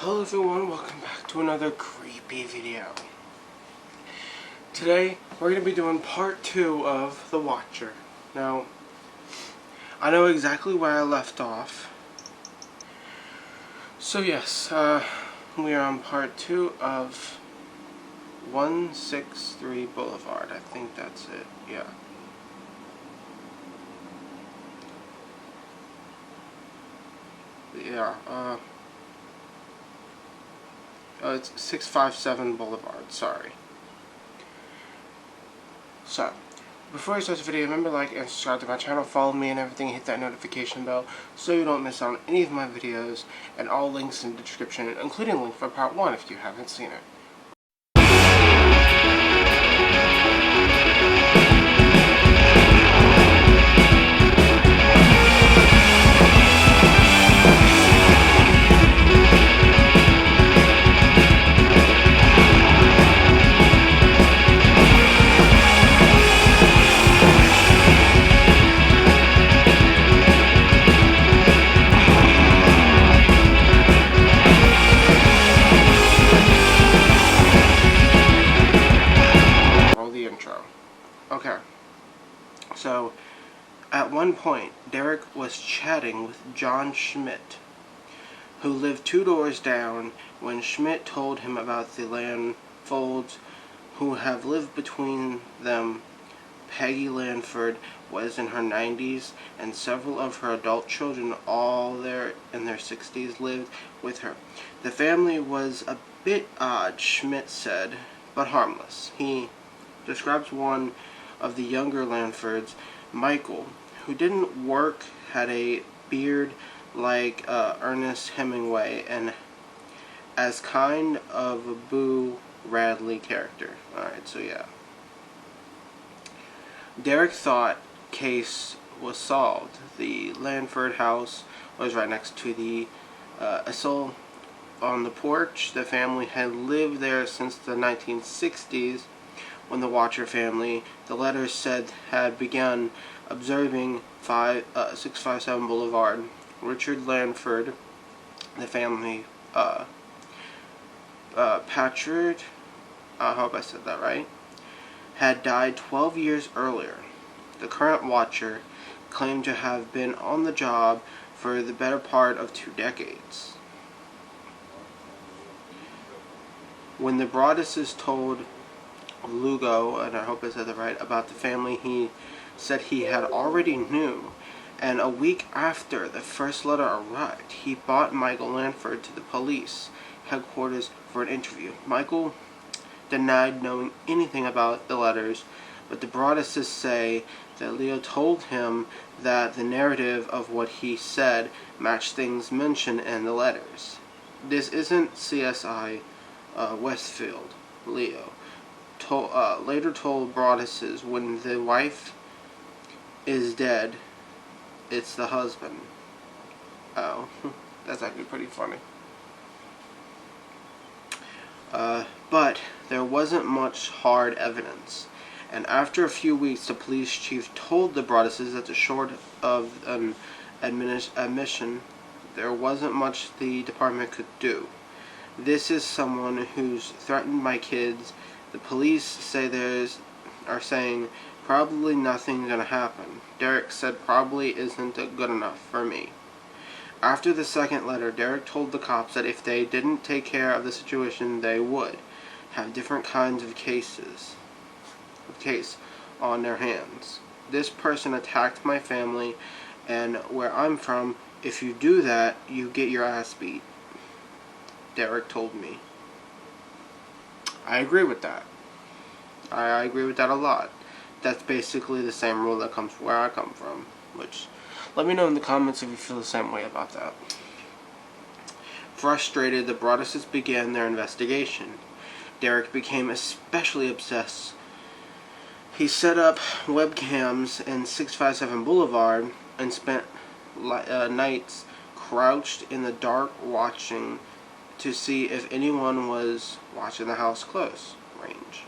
Hello everyone, welcome back to another creepy video. Today, we're going to be doing part 2 of The Watcher. Now, I know exactly where I left off. So yes, we are on part 2 of 163 Boulevard. I think that's it, yeah. It's 657 Boulevard, sorry. So, before I start the video, remember to like and subscribe to my channel, follow me and everything, hit that notification bell so you don't miss out on any of my videos, and all links in the description, including a link for part 1 if you haven't seen it. Okay, so at one point, Derek was chatting with John Schmidt, who lived 2 doors down, when Schmidt told him about the Lanfolds who have lived between them. Peggy Lanford was in her 90s, and several of her adult children, all in their 60s, lived with her. The family was a bit odd, Schmidt said, but harmless. He describes one of the younger Lanfords, Michael, who didn't work, had a beard like Ernest Hemingway, and as kind of a Boo Radley character. Alright, so yeah. Derek thought case was solved. The Lanford house was right next to the assault on the porch. The family had lived there since the 1960s. When the Watcher family, the letters said, had begun observing 657 Boulevard. Richard Lanford, the family, Patrick, I hope I said that right, had died 12 years earlier. The current Watcher claimed to have been on the job for the better part of 2 decades. When the Broadduses told Lugo, and I hope I said that right, about the family, he said he had already knew, and a week after the first letter arrived, he brought Michael Lanford to the police headquarters for an interview. Michael denied knowing anything about the letters, but the Broadduses say that Leo told him that the narrative of what he said matched things mentioned in the letters. This isn't CSI Westfield. Leo later told Broadduses, when the wife is dead, it's the husband. Oh, that's actually pretty funny. But there wasn't much hard evidence, and after a few weeks the police chief told the Broadduses that short of an admission, there wasn't much the department could do. This is someone who's threatened my kids. The police are saying probably nothing's gonna happen. Derek said probably isn't good enough for me. After the second letter, Derek told the cops that if they didn't take care of the situation, they would have different kinds of case on their hands. This person attacked my family, and where I'm from, if you do that, you get your ass beat, Derek told me. I agree with that. I agree with that a lot. That's basically the same rule that comes where I come from, which, let me know in the comments if you feel the same way about that. Frustrated, the Broadduses began their investigation. Derek became especially obsessed. He set up webcams in 657 Boulevard and spent nights crouched in the dark watching to see if anyone was watching the house close range.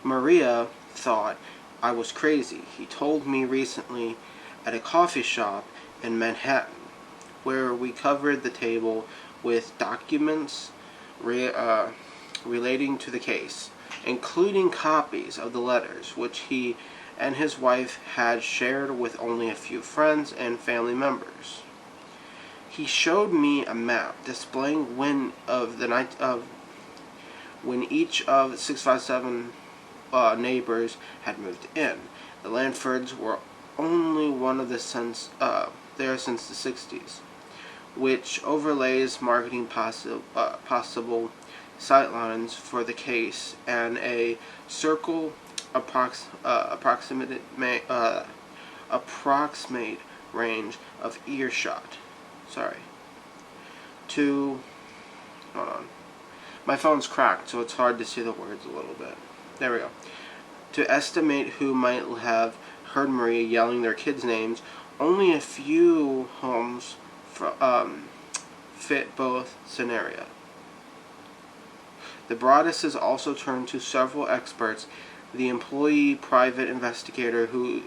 Maria thought I was crazy. He told me recently at a coffee shop in Manhattan, where we covered the table with documents relating to the case, including copies of the letters which he and his wife had shared with only a few friends and family members. He showed me a map displaying when each of 657 neighbors had moved in. The Lanfords were only one of the there since the 60s, which overlays marketing possible sightlines for the case and a circle approximate range of earshot. Hold on. My phone's cracked, so it's hard to see the words a little bit. There we go. To estimate who might have heard Maria yelling their kids' names, only a few homes fit both scenarios. The Broadduses also turned to several experts, the employee private investigator who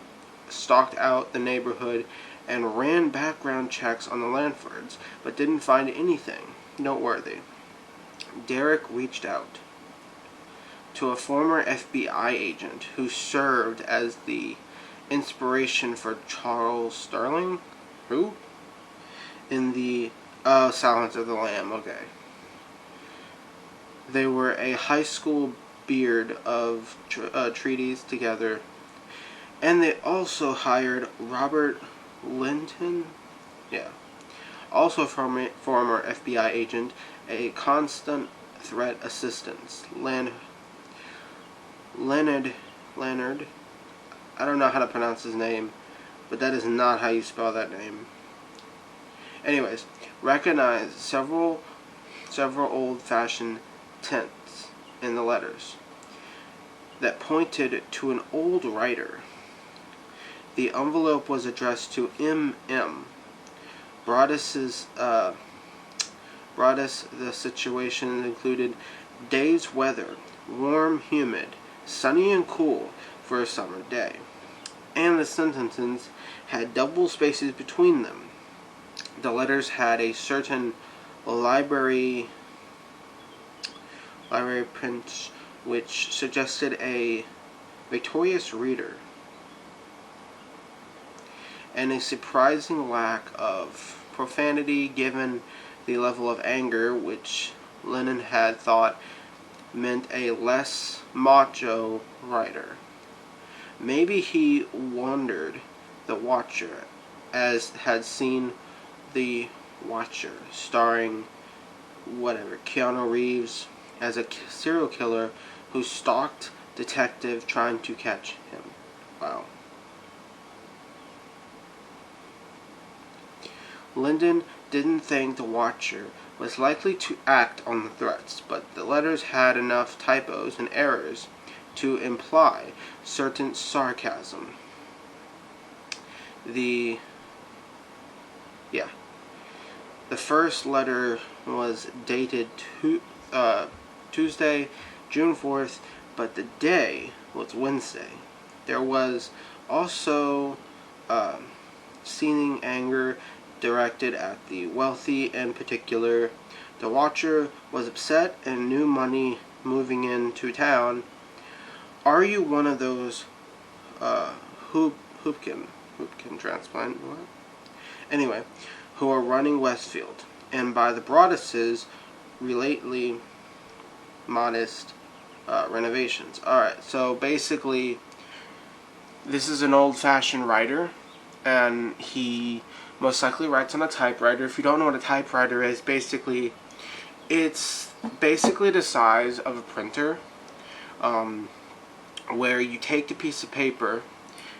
stalked out the neighborhood and ran background checks on the Lanfords, but didn't find anything noteworthy. Derek reached out to a former FBI agent who served as the inspiration for Charles Sterling, who? In the Silence of the Lamb, okay. They were a high school beard of treaties together, and they also hired Robert Linton, also former FBI agent, a constant threat assistant, Leonard, I don't know how to pronounce his name, but that is not how you spell that name. Anyways, recognized several old-fashioned tints in the letters that pointed to an old writer. The envelope was addressed to M.M. Broaddus. The situation included day's weather, warm, humid, sunny and cool for a summer day. And the sentences had double spaces between them. The letters had a certain library print which suggested a victorious reader, and a surprising lack of profanity given the level of anger which Lennon had thought meant a less macho writer. Maybe he wondered the Watcher as had seen The Watcher, starring Keanu Reeves as a serial killer who stalked detective trying to catch him. Wow. Lyndon didn't think the Watcher was likely to act on the threats, but the letters had enough typos and errors to imply certain sarcasm. The first letter was dated Tuesday, June 4th, but the day was Wednesday. There was also seeming anger directed at the wealthy in particular. The Watcher was upset and new money moving into town. Are you one of those hoopkin transplant? What? Anyway, who are running Westfield, and by the Broadduses, relatedly modest renovations. Alright, so basically, this is an old-fashioned writer, and he most likely writes on a typewriter. If you don't know what a typewriter is, it's basically the size of a printer, where you take the piece of paper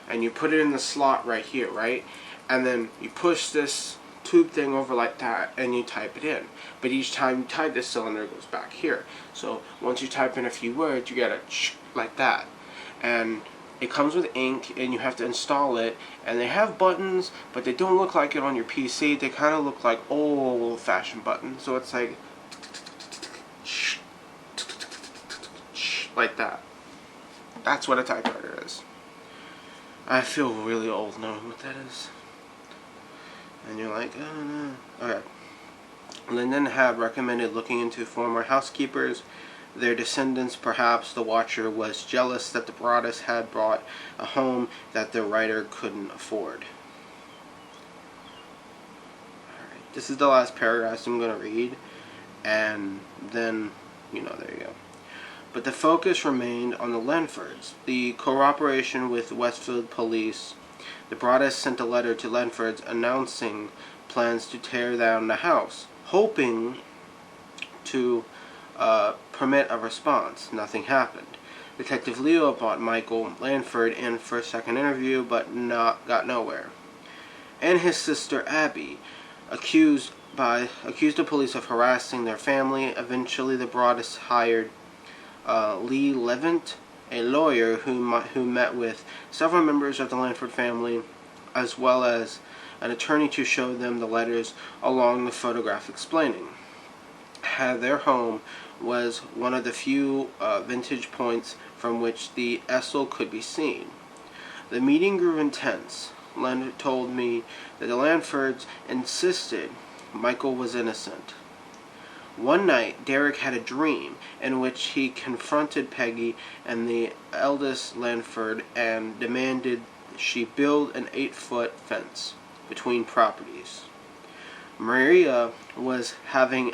and you put it in the slot right here, right? And then you push this tube thing over like that and you type it in. But each time you type, this cylinder goes back here. So once you type in a few words, you get a like that. And it comes with ink and you have to install it. And they have buttons, but they don't look like it on your PC. They kind of look like old-fashioned buttons. So it's like that. That's what a typewriter is. I feel really old knowing what that is. And you're like, oh no. Okay. Linden had recommended looking into former housekeepers, their descendants. Perhaps the watcher was jealous that the Broadus had bought a home that the writer couldn't afford. Alright, this is the last paragraph I'm going to read, and then, there you go. But the focus remained on the Lenfords. The cooperation with Westfield police. The Broadus sent a letter to Lenfords announcing plans to tear down the house, hoping to permit a response. Nothing happened. Detective Leo brought Michael Lanford in for a second interview, but got nowhere. And his sister Abby, accused the police of harassing their family. Eventually, the Broadus hired Lee Levant, a lawyer who met with several members of the Lanford family, as well as an attorney, to show them the letters along the photograph explaining how their home was one of the few vantage points from which the Essel could be seen. The meeting grew intense. Leonard told me that the Lanfords insisted Michael was innocent. One night, Derek had a dream in which he confronted Peggy and the eldest Lanford and demanded she build an 8-foot fence between properties. Maria was having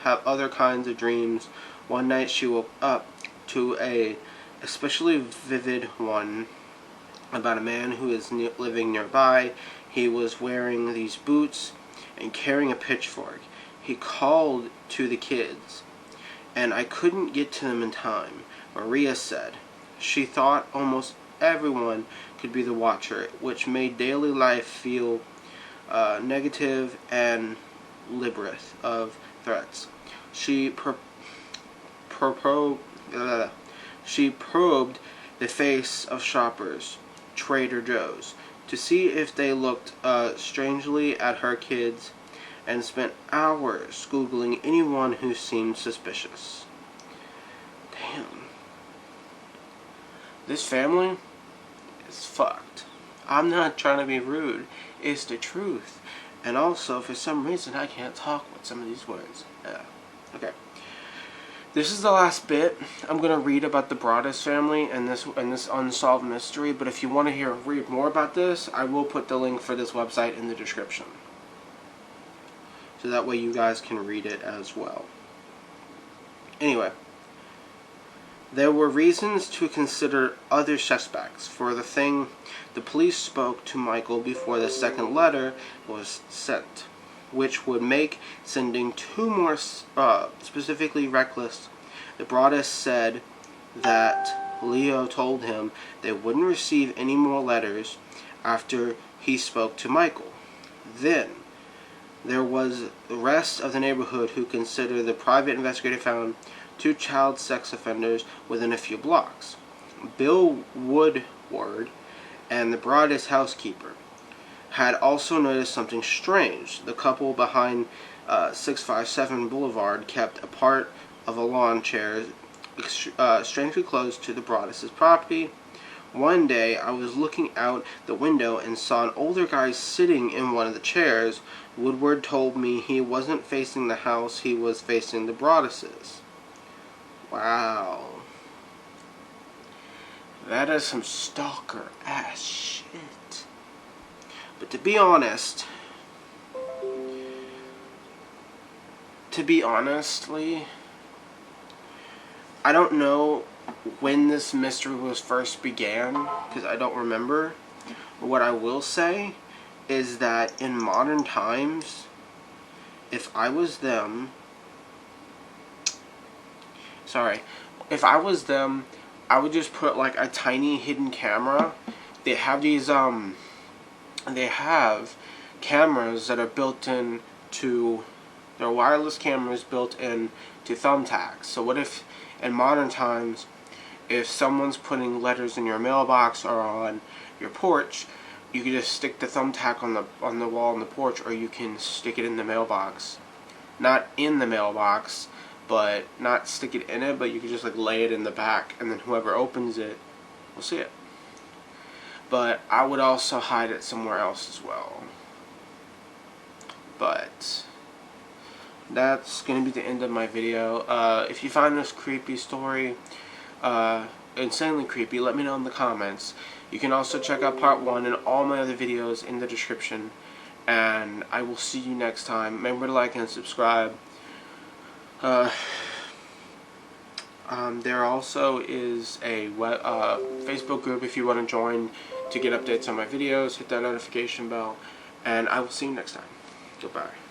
other kinds of dreams. One night she woke up to a especially vivid one about a man who is living nearby. He was wearing these boots and carrying a pitchfork. He called to the kids, and I couldn't get to them in time. Maria said she thought almost everyone could be the watcher, which made daily life feel negative and liberative of threats. She probed the face of shoppers, Trader Joe's, to see if they looked strangely at her kids, and spent hours Googling anyone who seemed suspicious. Damn. This family is fucked. I'm not trying to be rude. It's the truth. And also, for some reason, I can't talk with some of these words. Yeah. Okay. This is the last bit. I'm going to read about the Broadus family and this unsolved mystery, but if you want to read more about this, I will put the link for this website in the description. So that way you guys can read it as well. Anyway, there were reasons to consider other suspects for the thing. The police spoke to Michael before the second letter was sent, which would make sending 2 more specifically reckless. The Broadus said that Leo told him they wouldn't receive any more letters after he spoke to Michael. Then there was the rest of the neighborhood who considered the private investigator found 2 child sex offenders within a few blocks. Bill Woodward and the Broadus housekeeper had also noticed something strange. The couple behind 657 Boulevard kept a part of a lawn chair strangely close to the Broadus' property. One day, I was looking out the window and saw an older guy sitting in one of the chairs. Woodward told me he wasn't facing the house, he was facing the Broaduses. Wow. That is some stalker ass shit. But to be honestly, I don't know when this mystery was first began, because I don't remember. But what I will say is that in modern times, if I was them, I would just put like a tiny hidden camera. They have these, they have cameras that are built in to, they're wireless cameras built in to thumbtacks. So what if, in modern times, if someone's putting letters in your mailbox or on your porch, you can just stick the thumbtack on the wall on the porch, or you can stick it in the mailbox. Not in the mailbox, but not stick it in it, but you can just like lay it in the back, and then whoever opens it will see it. But I would also hide it somewhere else as well. But that's going to be the end of my video. If you find this creepy story insanely creepy, let me know in the comments. You can also check out part 1 and all my other videos in the description. And I will see you next time. Remember to like and subscribe. There also is a Facebook group if you want to join to get updates on my videos. Hit that notification bell. And I will see you next time. Goodbye.